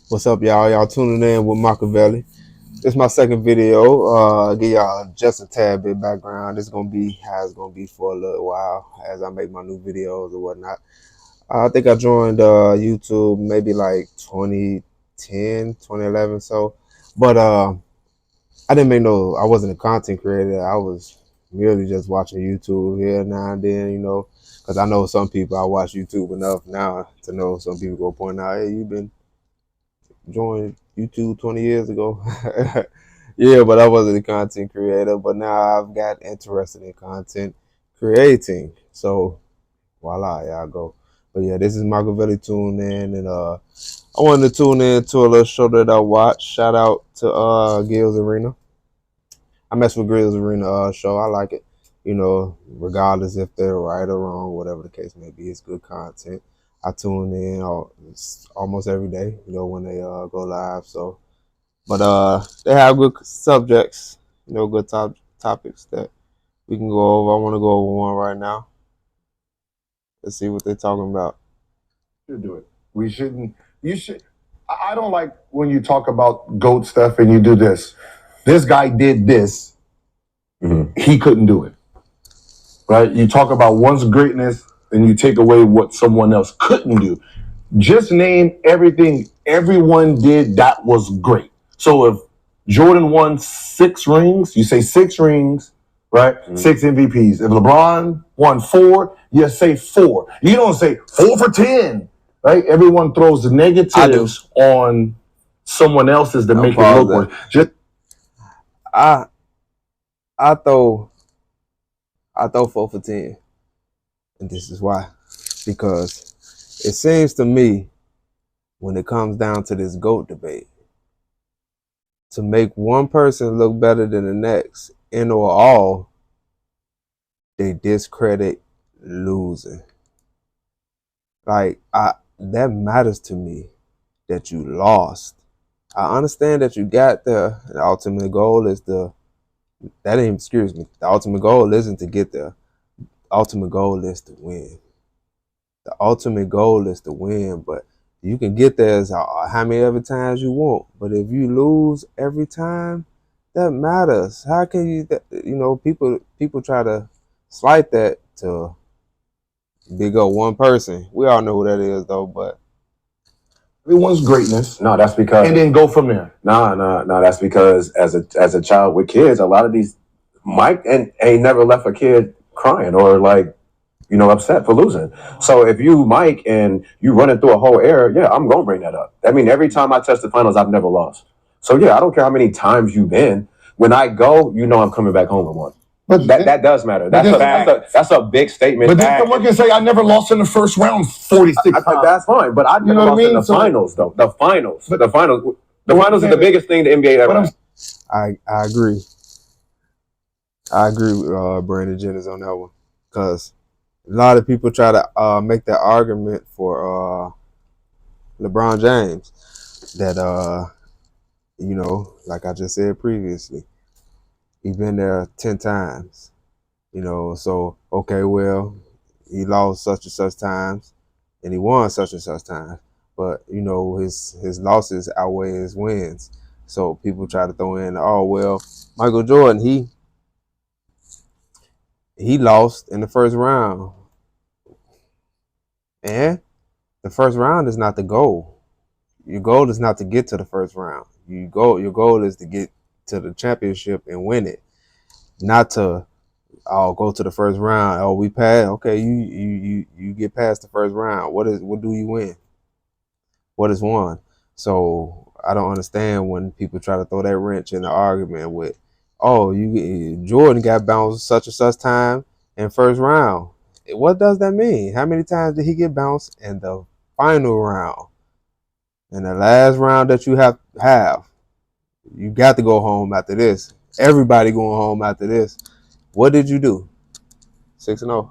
What's up, y'all? Y'all tuning in with Makavelee. This is my second video. Give y'all just a tad bit background. This is gonna be how it's gonna be for a little while as I make my new videos or whatnot. I think I joined YouTube maybe like 2010, 2011, so. But I didn't make I wasn't a content creator. I was merely just watching YouTube here now and then, because I know some people, I watch YouTube enough now to know some people go point out, hey, you've been joined YouTube 20 years ago. Yeah, but I wasn't a content creator. But now I've got interested in content creating. So voila, y'all go. But yeah, this is Makavelee tune in, and I wanted to tune in to a little show that I watched. Shout out to Gil's Arena. I mess with Grills Arena show. I like it. Regardless if they're right or wrong, whatever the case may be, it's good content. I tune in almost every day, when they go live. So, but they have good subjects, good topics that we can go over. I want to go over one right now. Let's see what they're talking about. You do it. We shouldn't. You should. I don't like when you talk about GOAT stuff and you do this. This guy did this. He couldn't do it. Right? You talk about one's greatness and you take away what someone else couldn't do. Just name everything everyone did that was great. So if Jordan won 6 rings, you say 6 rings, right? 6 MVPs. If LeBron won 4, you say 4. You don't say 4 for 10, right? Everyone throws the negatives on someone else's to make it look worse. Just I throw 4 for 10, and this is why. Because it seems to me, when it comes down to this GOAT debate, to make one person look better than the next, in or all, they discredit losing. Like, that matters to me, that you lost. I understand that you got there. The ultimate goal is the ultimate goal isn't to get there. The ultimate goal is to win. The ultimate goal is to win, but you can get there as how many other times you want. But if you lose every time, that matters. How can you, people try to slight that to big up one person. We all know who that is, though, but everyone's greatness. No, that's because, and then go from there. No. That's because as a child with kids, a lot of these Mike ain't never left a kid crying or upset for losing. So if you Mike and you running through a whole era, yeah, I'm gonna bring that up. I mean, every time I touch the finals, I've never lost. So yeah, I don't care how many times you've been. When I go, I'm coming back home with one. But that does matter. That's a big statement. But then someone can say I never lost in the first round 46 times. That's fine. But I never lost in the finals, though. The finals is the biggest thing the NBA ever had. I agree. I agree with Brandon Jennings on that one, because a lot of people try to make that argument for LeBron James that like I just said previously, he's been there 10 times. So okay, well, he lost such and such times and he won such and such times, but his losses outweigh his wins. So people try to throw in, oh well, Michael Jordan, he lost in the first round. And the first round is not the goal. Your goal is not to get to the first round. Your goal is to get to the championship and win it, not to go to the first round. Oh, we passed. Okay, you get past the first round. What do you win? What is won? So I don't understand when people try to throw that wrench in the argument with, oh, Jordan got bounced such and such time in first round. What does that mean? How many times did he get bounced in the final round? In the last round that you have, you got to go home after this. Everybody going home after this. What did you do? 6-0.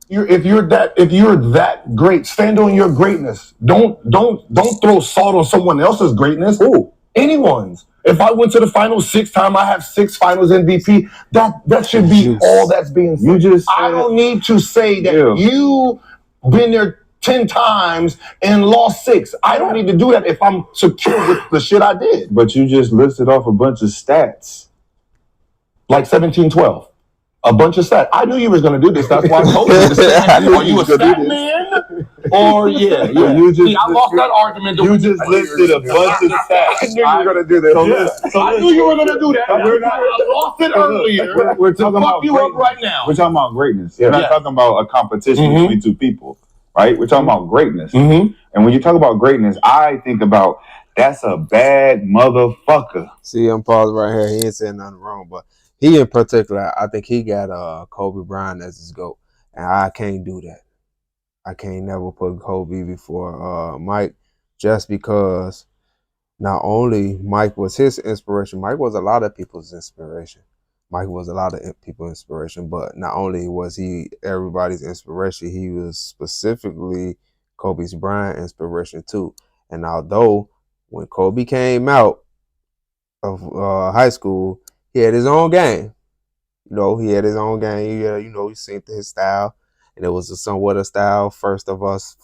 If you're that great, stand on your greatness. Don't throw salt on someone else's greatness. Ooh. Anyone's. If I went to the finals 6 times, I have 6 finals MVP. That should be all that's being said. I don't need to say that you've been there 10 times and lost 6. I don't need to do that if I'm secure with the shit I did. But you just listed off a bunch of stats. Like 17-12. A bunch of stats. I knew you was going to do this. That's why I told you to say, are you a stat man? Or, yeah. You just, See, I lost that argument. You just listed a bunch of stats. I knew you were going to do that. I knew you were going to do that. I lost it earlier. We're talking about fuck you up right now. We're talking about greatness. Yeah. We're not talking about a competition between two people, right? We're talking about greatness. Mm-hmm. And when you talk about greatness, I think about that's a bad motherfucker. See, I'm paused right here. He ain't saying nothing wrong, but he in particular, I think he got Kobe Bryant as his GOAT, and I can't do that. I can't never put Kobe before Mike, just because not only Mike was his inspiration, Mike was a lot of people's inspiration. Mike was a lot of people's inspiration, but not only was he everybody's inspiration, he was specifically Kobe Bryant inspiration too. And although when Kobe came out of high school, he had his own game. You know, he had his own game. You seen his style, and it was somewhat a style first of us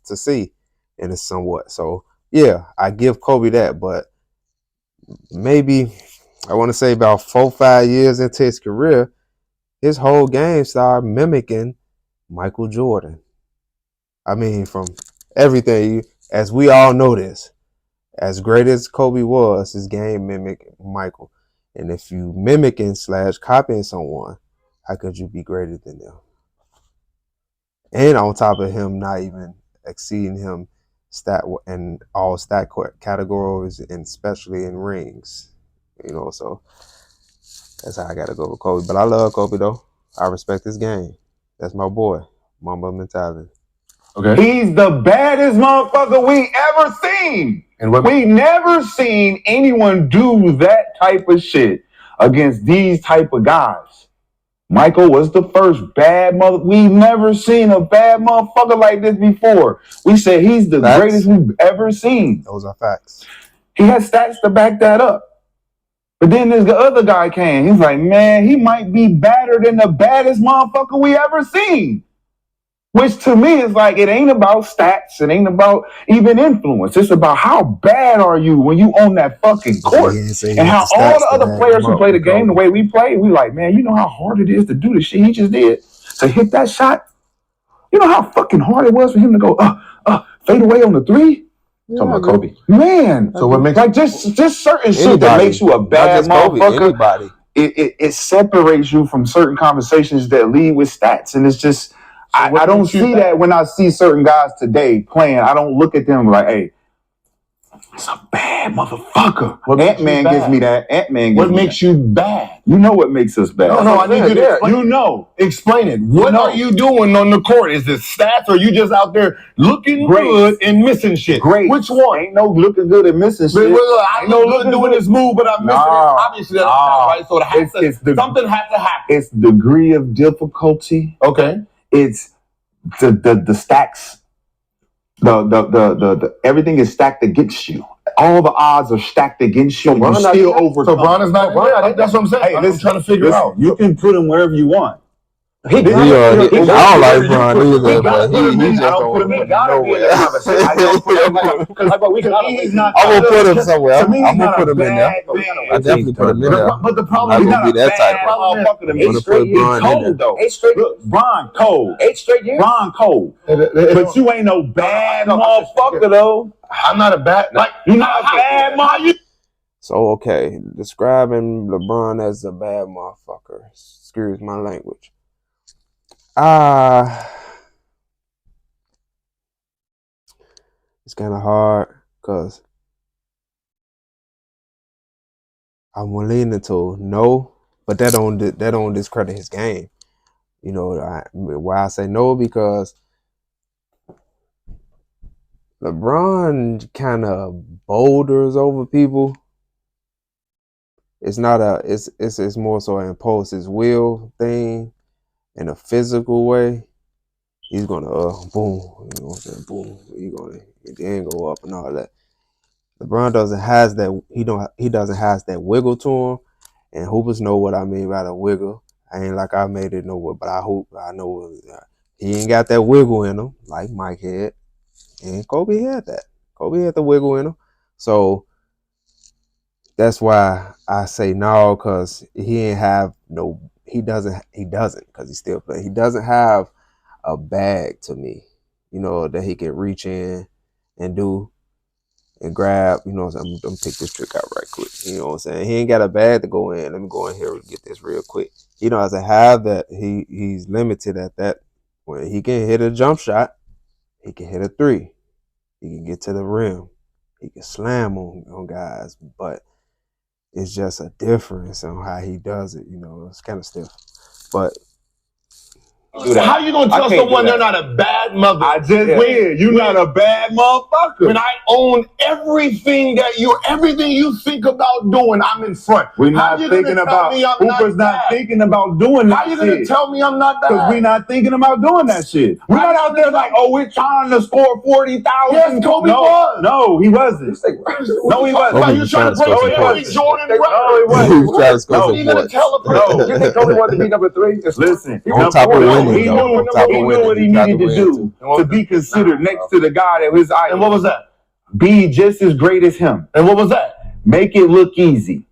to see, and it's somewhat. So yeah, I give Kobe that, but maybe I want to say about 4-5 years into his career, his whole game started mimicking Michael Jordan. I mean, from everything, as we all know this, as great as Kobe was, his game mimicked Michael. And if you mimicking / copying someone, how could you be greater than them? And on top of him, not even exceeding him stat in all stat categories, and especially in rings. So that's how I gotta go with Kobe. But I love Kobe though. I respect his game. That's my boy. Mamba mentality. Okay. He's the baddest motherfucker we ever seen. And what we never seen anyone do that type of shit against these type of guys. Michael was the first bad mother. We've never seen a bad motherfucker like this before. We said he's the greatest we've ever seen. Those are facts. He has stats to back that up. But then this other guy came. He's like, man, he might be badder than the baddest motherfucker we ever seen. Which to me is like, it ain't about stats. It ain't about even influence. It's about how bad are you when you on that fucking court. And how all the other players who play the game the way we play, we like, man, you know how hard it is to do the shit he just did? To hit that shot? You know how fucking hard it was for him to go, fade away on the three? Talking about Kobe. Man. So what makes like just certain shit that makes you a bad motherfucker. Anybody. It separates you from certain conversations that lead with stats. And it's just, I don't see that when I see certain guys today playing. I don't look at them like, hey, it's a bad motherfucker. Ant-Man gives me that. Ant-Man gives me that. What makes you bad? You know what makes us bad. No, I need you to explain. You know. Explain it. What are you doing on the court? Is it stats, or you just out there looking good and missing shit? Great. Which one? Ain't no looking good and missing shit. I know looking doing this move, but I'm missing it. Obviously, that's not right. So something has to happen. It's degree of difficulty. Okay. It's the stacks. The everything is stacked against you. All the odds are stacked against you. So still overcome. So Bron is not. That's what I'm saying. I'm trying to figure out. You can put him wherever you want. I don't like Bron either, but he just don't want to put him nowhere. I'm gonna put him somewhere. I'm gonna put him in there. I definitely put him in there. But the problem is not be that type of motherfucker. I'm gonna put Bron in there. Though. 8 straight. Look, Bron cold. 8 straight years. Bron cold. But you ain't no bad motherfucker though. I'm not a bad. Like you're not a bad motherfucker. So okay, describing LeBron as a bad motherfucker. Excuse my language. It's kind of hard because I'm leaning to no, but that don't discredit his game. Why I say no, because LeBron kind of boulders over people. It's not it's more so an impose his will thing in a physical way. He's gonna boom, boom. He's gonna then go up and all that. LeBron doesn't has that. He doesn't has that wiggle to him, and hoopers know what I mean by the wiggle. I ain't like I made it nowhere, but I know He ain't got that wiggle in him like Mike had, and Kobe had that. Kobe had the wiggle in him, so that's why I say no, because he ain't have no. He doesn't because he's still playing. He doesn't have a bag to me, that he can reach in and do and grab. I'm pick this trick out right quick. You know what I'm saying? He ain't got a bag to go in. Let me go in here and get this real quick. He doesn't have that. He's limited at that. When he can hit a jump shot, he can hit a three. He can get to the rim. He can slam on guys, but it's just a difference on how he does it. It's kind of stiff. But how you gonna tell someone they're not a bad mother? I just did. You're not a bad motherfucker. When I own everything everything you think about doing, I'm in front. We're not thinking about Hooper's not thinking about doing that. How you gonna tell me I'm not bad? Because we're not thinking about doing that shit. We're not out there like, oh, we're trying to score 40,000. Yes, Kobe was. No, he wasn't. No, he wasn't. Kobe You was trying to trying to break score every some Jordan No, he record? wasn't. he was trying to score some You gonna points. tell a person? You think Kobe wanted to be number 3? Listen, On top of winning, he though. On top of knew winning, what he he tried needed to win, do too. to be considered next to the guy that was idol. And what was that? Be just as great as him. And what was that? Make it look easy.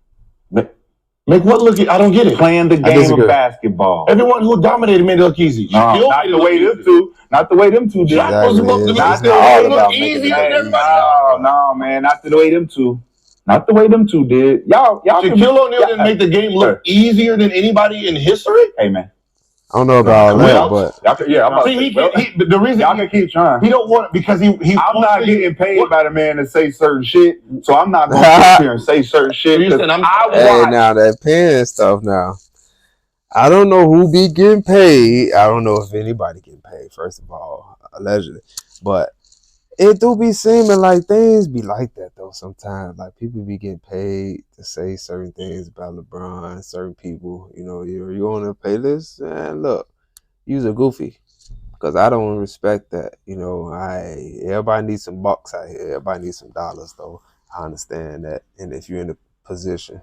Make what look easy? I don't get it. Playing the game of basketball. Everyone who dominated made it look easy. No, not the way them two. Not the way them two did. Exactly. Not the all way about look making easier it than look everybody else. No, man, not the way them two. Not the way them two did. Y'all. Shaquille O'Neal didn't make the game look easier than anybody in history. Hey, man. I don't know about all that, but The reason y'all can keep trying. He don't want it because he. I'm not getting paid by the man to say certain shit, so I'm not going to sit here and say certain shit. Hey, now that pen stuff now. I don't know who be getting paid. I don't know if anybody getting paid, first of all, allegedly. But it do be seeming like things be like that, though, sometimes. Like, people be getting paid to say certain things about LeBron, certain people. You're on a pay list, and look, you's a goofy. Because I don't respect that. Everybody needs some bucks out here. Everybody needs some dollars, though. I understand that. And if you're in a position,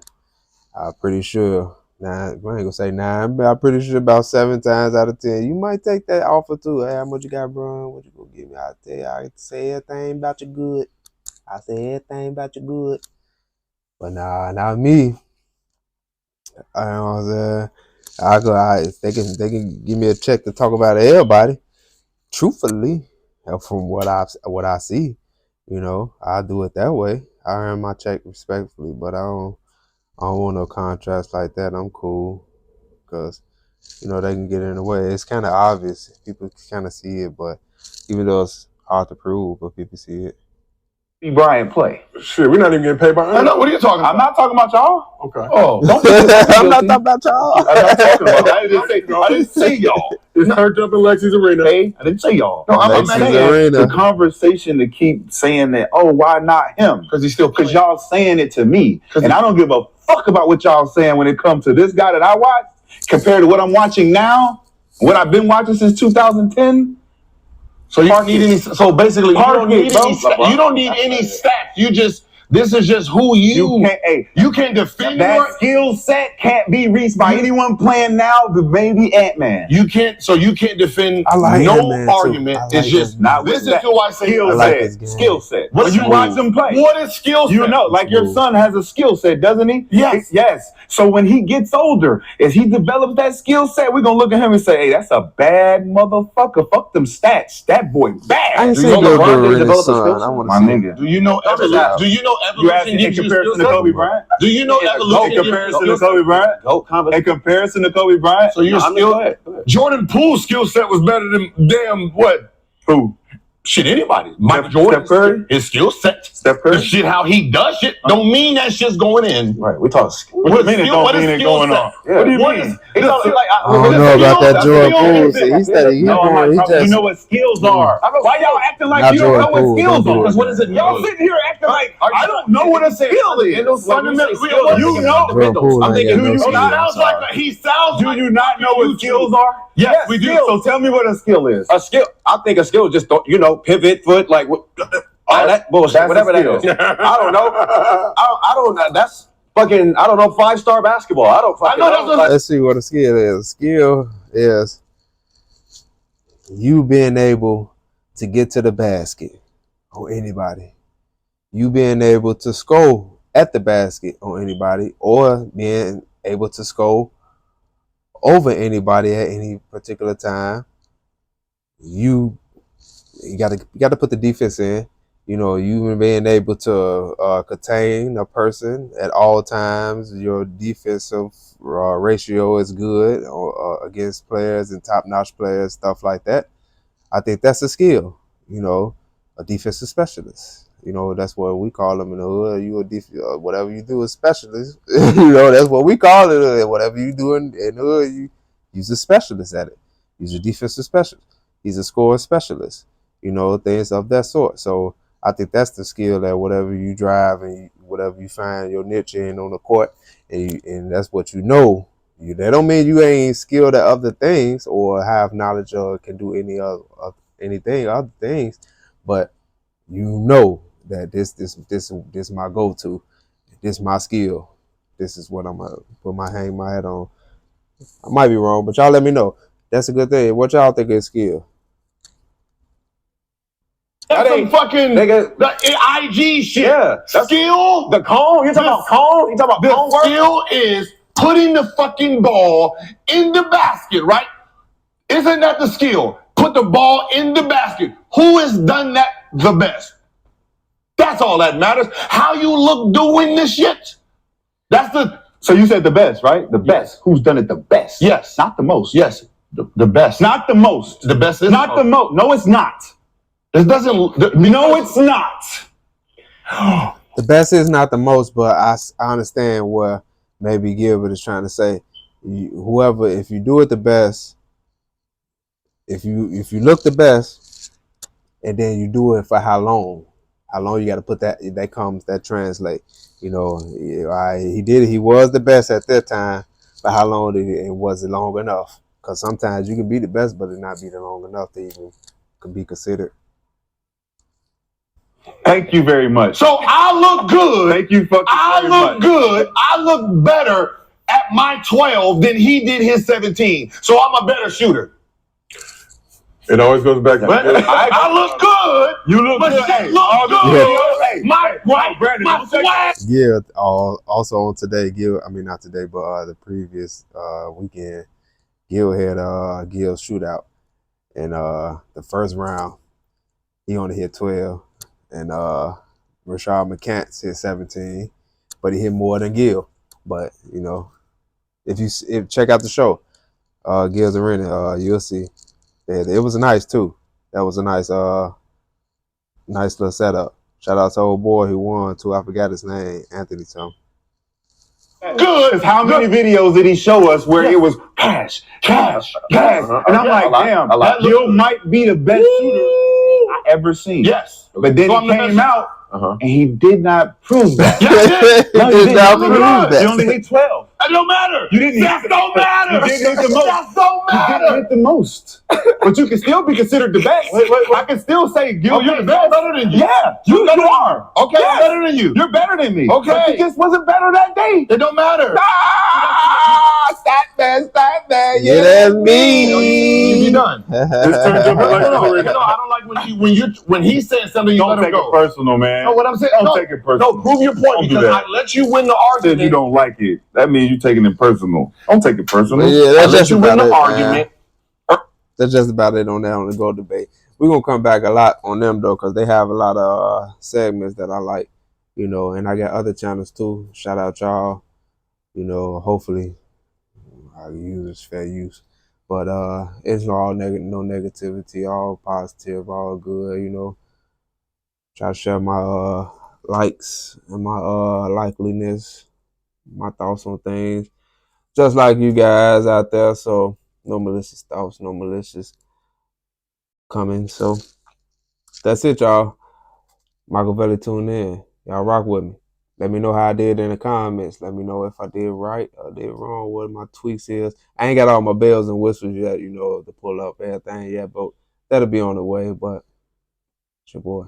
I'm pretty sure, I ain't gonna say 9, but I'm pretty sure about 7 times out of 10, you might take that offer too. Hey, how much you got, bro? What you gonna give me? I tell you, I say everything about you good. I say everything about you good. But nah, not me. I know what I'm saying. They can give me a check to talk about everybody. Truthfully, from what I see, I do it that way. I earn my check respectfully, but I don't want no contracts like that. I'm cool because they can get in the way. It's kind of obvious. People kind of see it, but even though it's hard to prove, but people see it. Brian play. Shit, we're not even getting paid by. I know. What are you talking about? I'm not talking about y'all. Okay. Oh, I'm not talking about y'all. I'm not talking about. I didn't say y'all. It's turned up in Lexi's Arena. Hey, I didn't say y'all. No, I'm Lexi's saying Arena. The conversation to keep saying that. Oh, why not him? Because y'all saying it to me, and I don't give a fuck about what y'all saying when it comes to this guy that I watch compared to what I'm watching now. What I've been watching since 2010. So you don't need any. So basically, you don't need any. You don't need any stats. This is just who you can't. Hey, you can't defend that skill set. Can't be reached by anyone playing now. The baby Ant-Man. You can't. So you can't defend. I like no Ant-Man argument. Too. It's just not. This is who I say. Skill set. When you watch him play, what is skill set? Like your son has a skill set, doesn't he? Yes. So when he gets older, as he develops that skill set, we're gonna look at him and say, "Hey, that's a bad motherfucker. Fuck them stats. That boy bad." I ain't saying LeBron didn't develop a skill set. My nigga. Do you know evolution? Do you know evolution in comparison to Kobe Bryant? Do you know evolution in comparison to Kobe Bryant? In comparison to Kobe Bryant? So you're still Jordan Poole's skill set was better than damn what? Who? Shit, anybody. Michael Jordan. Steph Curry? His skill set. Steph Curry? The shit, how he does shit, don't mean that shit's going in. Right, we talk. What do you mean it don't mean it going on? What do you mean? I don't know about that Jordan Poole. You know what skills are. Why y'all acting like you don't know what skills are? What is it? Y'all sitting here acting like I don't know what a skill is. You know. He sounds Do you not know what skills are? Yes, we do. So tell me what a skill is. A skill. I think a skill just pivot, foot, like all that bullshit, That's whatever that is. I don't know. I don't. That's fucking. I don't know. 5-star basketball. I don't fucking know. Let's see what a skill is. A skill is you being able to get to the basket on anybody, you being able to score at the basket on anybody, or being able to score over anybody at any particular time, you got to put the defense in. You know, you being able to contain a person at all times. Your defensive ratio is good against players and top-notch players, stuff like that. I think that's a skill. You know, a defensive specialist. You know, that's what we call them in the hood. You whatever you do is specialist. You know, that's what we call it. Whatever you do in the hood, you's a specialist at it. He's a defensive specialist. He's a scoring specialist. You know, things of that sort. So I think that's the skill that whatever you drive and whatever you find your niche in on the court, and that's what you know. That don't mean you ain't skilled at other things or have knowledge or can do other things, but you know that this my go-to, this my skill, this is what I'm gonna hang my head on. I might be wrong, but y'all let me know. That's a good thing. What y'all think is skill? That's some fucking the IG shit. Yeah, skill. The cone. You talking about cone? You talking about cone The work? skill is putting the fucking ball in the basket, right? Isn't that the skill? Put the ball in the basket. Who has done that the best? That's all that matters. How you look doing this shit. That's the. So you said the best, right? The best. Who's done it the best? Yes. Not the most. Yes. The best. Not the most. The best is not the most. No, it's not. It doesn't. No, it's not. The best is not the most, but I understand where maybe Gilbert is trying to say. Whoever, if you do it the best, if you look the best, and then you do it for how long you got to put that translate. You know, he did it. He was the best at that time, but how long was it long enough? Because sometimes you can be the best, but it not be long enough to even could be considered. Thank you very much. So I look good. Thank you fucking very much. I look good. I look better at my 12 than he did his 17. So I'm a better shooter. It always goes back to I look good. You look but good. Shaq look good. My swag. Gil also on today. Not today, but the previous weekend, Gil had Gil's shootout, and the first round he only hit 12, and Rashad McCants hit 17, but he hit more than Gil. But you know, if check out the show, Gil's Arena, you'll see. It was nice too. That was a nice little setup. Shout out to old boy who won too. I forgot his name, Anthony something. Good. Because how many videos did he show us where it was cash? And I'm like, damn, Gil might be the best shooter I ever seen. Yes. But then he came out and he did not prove that. No, he did not prove that. He only hit 12. That don't matter. You didn't that don't matter. You didn't hit the most. That don't matter. You didn't hit the most. But you can still be considered the best. I can still say, Gil, you're the best. I'm better than you. Yeah, you are. Okay, yes. I'm better than you. You're better than me. Okay. But you just wasn't better that day. It don't matter. Stat man. Yeah, that's me. You done. This turned into I don't like when he said something, you don't let him go. Don't take it personal, man. No, what I'm saying. Don't take it personal. No, prove your point because I let you win the argument. Said you don't like it. That means you're taking it personal. Don't take it personal. Yeah, that's I let just you win about the it, argument. Man. That's just about it on the GO debate. We're gonna come back a lot on them though, because they have a lot of segments that I like, you know, and I got other channels too. Shout out y'all. You know, hopefully I use fair use. But it's all no negativity, all positive, all good, you know. Try to share my likes and my likeliness, my thoughts on things. Just like you guys out there, so no malicious thoughts, no malicious coming. So that's it, y'all. Makavelee, tune in. Y'all rock with me. Let me know how I did in the comments. Let me know if I did right or did wrong, what my tweaks is. I ain't got all my bells and whistles yet, you know, to pull up everything yet, but that'll be on the way. But it's your boy.